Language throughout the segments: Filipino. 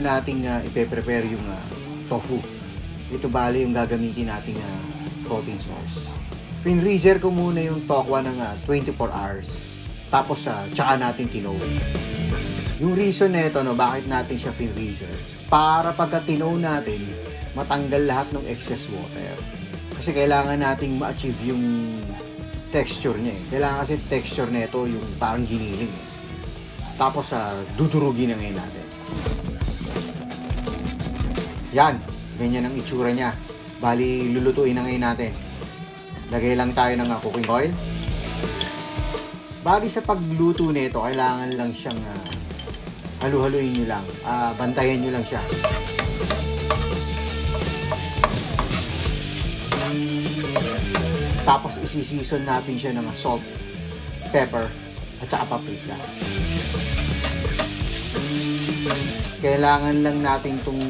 nating ipe-prepare yung tofu. Ito bali yung gagamitin nating protein source. Pinreezer ko muna yung tokwa ng 24 hours. Tapos tsaka natin tinow. Yung reason nito, bakit natin siya pinreezer? Para pagka tinow natin, matanggal lahat ng excess water. Kasi kailangan nating ma-achieve yung texture niya. Kailangan kasi texture nito yung parang giniling. Tapos dudurugin na ngayon natin. Yan, ganyan ang itsura niya. Bali, lulutuin na ngayon natin. Lagay lang tayo ng cooking oil. Bali sa pagluto nito, kailangan lang siyang halu-haluin nyo lang. Bantayan nyo lang siya. Tapos isi-season natin siya ng salt, pepper, at saka paprika. Kailangan lang natin itong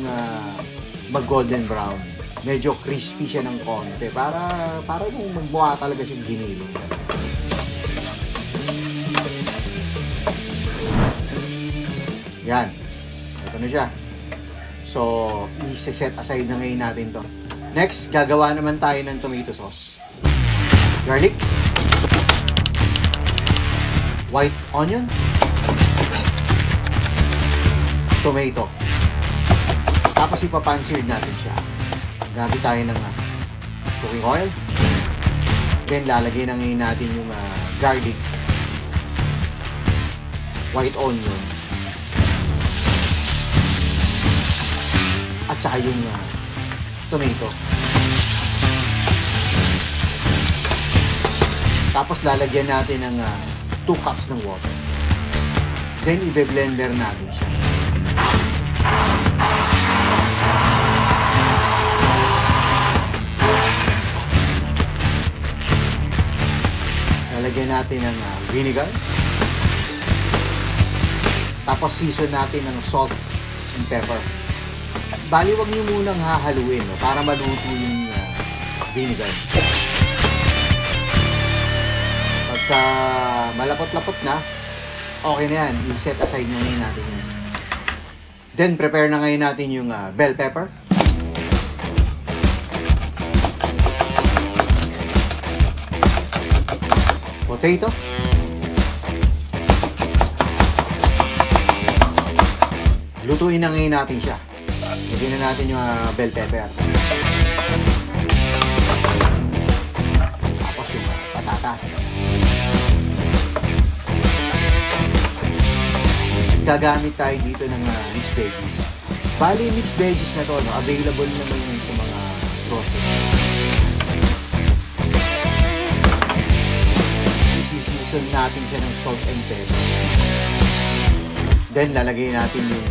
mag-golden brown. Medyo crispy siya ng konti para kung magmukha talaga siyang giniling. Yan. Ito na siya. So, i-set aside na ngayon natin to. Next, gagawa naman tayo ng tomato sauce. Garlic. White onion. Tomato. Tapos ipapan-seared natin siya. Gamit tayo ng cooking oil. Then lalagay na ngayon natin yung garlic, white onion, at saka yung tomato. Tapos lalagyan natin ng 2 cups ng water. Then ibe-blender natin siya. Lalagyan natin ng vinegar. Tapos season natin ng salt and pepper. Bali, wag nyo munang hahaluin para maluto yung vinegar. Pagka malapot-lapot na, okay na yan. I-set aside nyo ngayon natin yan. Then prepare na ngayon natin yung bell pepper. Potato. Lutuin na ngayon natin siya. Lagyan na natin yung bell pepper. Tapos yung patatas. Gagamit tayo dito ng mixed veggies. Bali, mixed veggies na to, available naman yun sa mga grocery. Season natin siya ng salt and pepper. Then lalagay natin yung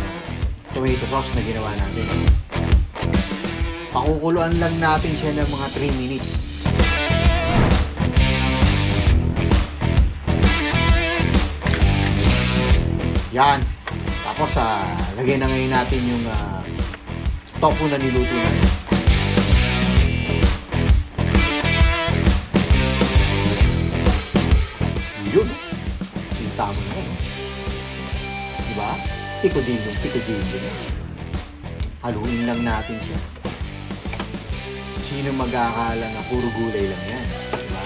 tomato sauce na ginawa natin. Pakukuluan lang natin siya ng mga 3 minutes. Yan. Tapos lagay na ngayon natin yung tofu na niluto natin. Yun. Kita mo na. Diba? Tiko-din. Haluin lang natin siya. Sino mag-akala na puro gulay lang yan? Diba?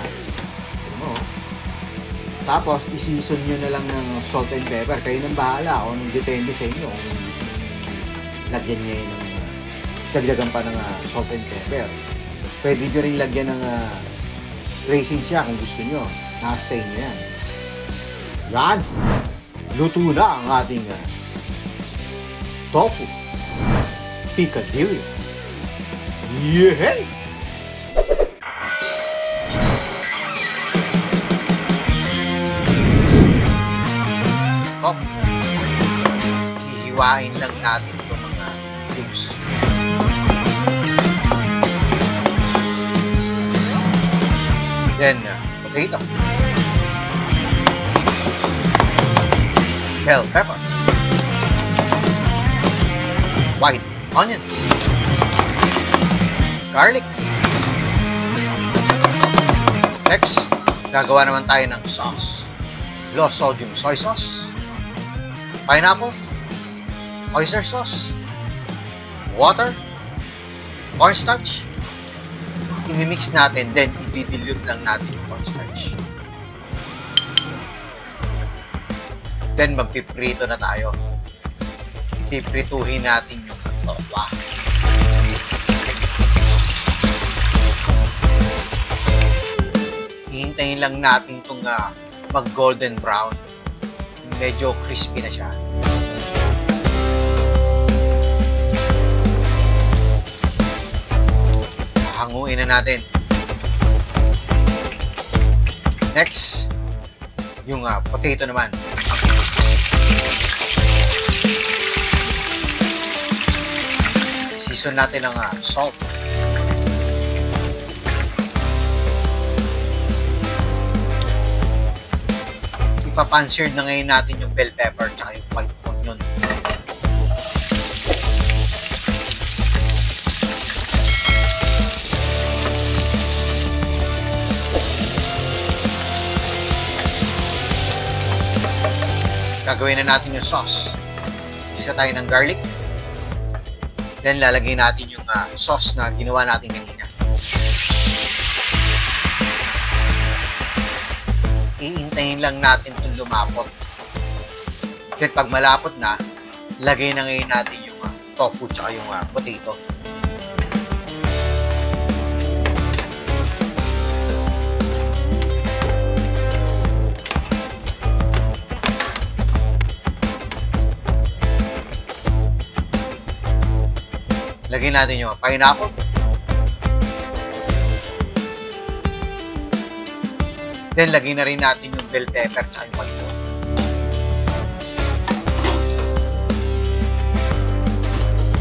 Ano? Tapos, i-season nyo na lang ng salt and pepper. Kayo nang bahala. Kung depende sa inyo. Kung gusto nyo lagyan nyo ng dagdagan pa ng salt and pepper. Pwede nyo rin lagyan ng raisins siya kung gusto nyo. Nasa inyo yan. Yan! Luto na ang ating tofu picadillo. Yeah! Oh, hihiwain lang natin itong mga cubes. Then, potato. Bell pepper, white onion, garlic. Next, gagawa naman tayo ng sauce. Low sodium soy sauce, pineapple, oyster sauce, water, cornstarch. I-mix natin, then i-dilute lang natin yung cornstarch. Then magpiprito na tayo. Piprituhin natin yung tokwa. Hihintayin lang natin itong mag-golden brown. Medyo crispy na siya. Hanguin na natin. Next, yung potato naman. Season natin ng salt. Ipapanseared na ngayon natin yung bell pepper at yung white onion. Gagawin na natin yung sauce. Isa tayo ng garlic. Then lalagay natin yung sauce na ginawa natin kanina. Iintayin lang natin itong lumapot. Then pag malapot na, lagay na ngayon natin yung tofu tsaka yung potato. Lagyan natin yung pineapple. Then, lagyan na rin natin yung bell pepper at yung white onion.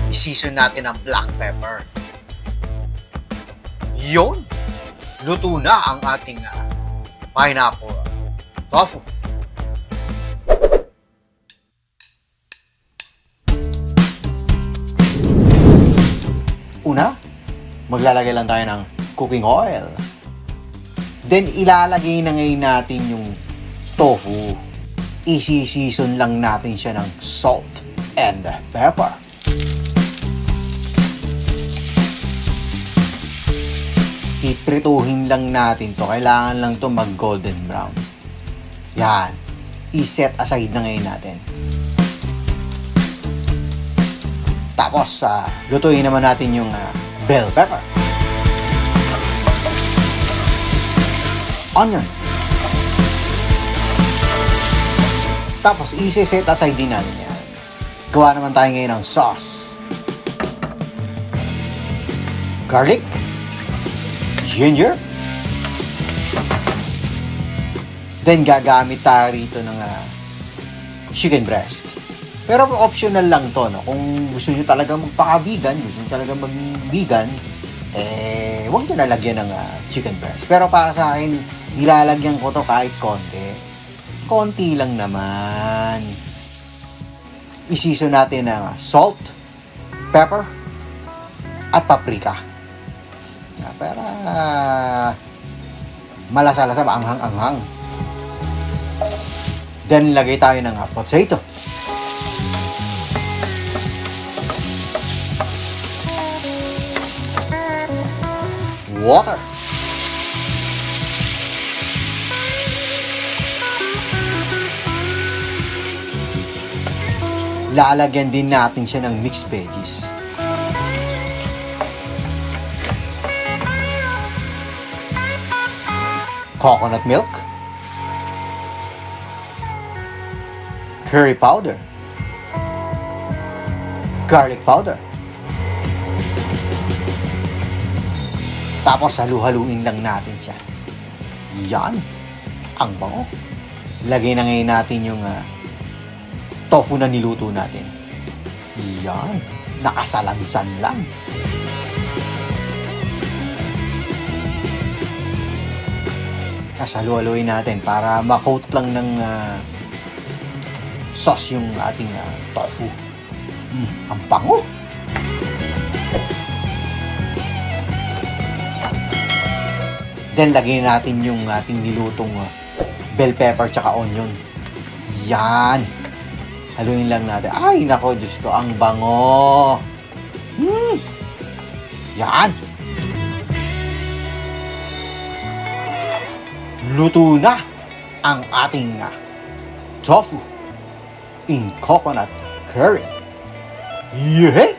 I-season natin ang black pepper. Yun! Luto na ang ating pineapple tofu. Una, maglalagay lang tayo ng cooking oil. Then, ilalagay na ngayon natin yung tofu. Isi-season lang natin siya ng salt and pepper. Iprituhin lang natin to. Kailangan lang to mag-golden brown. Yan. I-set aside na ngayon natin. Tapos, lutuin naman natin yung bell pepper. Onion. Tapos, i-set aside din natin yan. Gawa naman tayo ngayon ng sauce. Garlic. Ginger. Then, gagamit tayo rito ng chicken breast. Pero optional lang to, no? Kung gusto nyo talaga magpaka-vegan, gusto nyo talaga mag-vegan, huwag nyo nalagyan ng chicken breast. Pero para sa akin, nilalagyan ko to kahit konti. Konti lang naman. I-season natin ng salt, pepper, at paprika. Para malasa-lasa, anghang-anghang. Then, lagay tayo ng potato. Water. Lalagyan din natin siya ng mixed veggies. Coconut milk. Curry powder. Garlic powder. Tapos, halu-haluin lang natin siya. Yan. Ang bango. Lagay na ngayon natin yung tofu na niluto natin. Yan. Nakasalansan lang. Tapos, halu-haluin natin para ma-coat lang ng sauce yung ating tofu. Ang bango. Then, lagyan natin yung ating nilutong bell pepper tsaka onion. Yan. Haluin lang natin. Ay, nako, Diyos ko, ang bango. Yan! Luto na ang ating tofu in coconut curry. Yehey!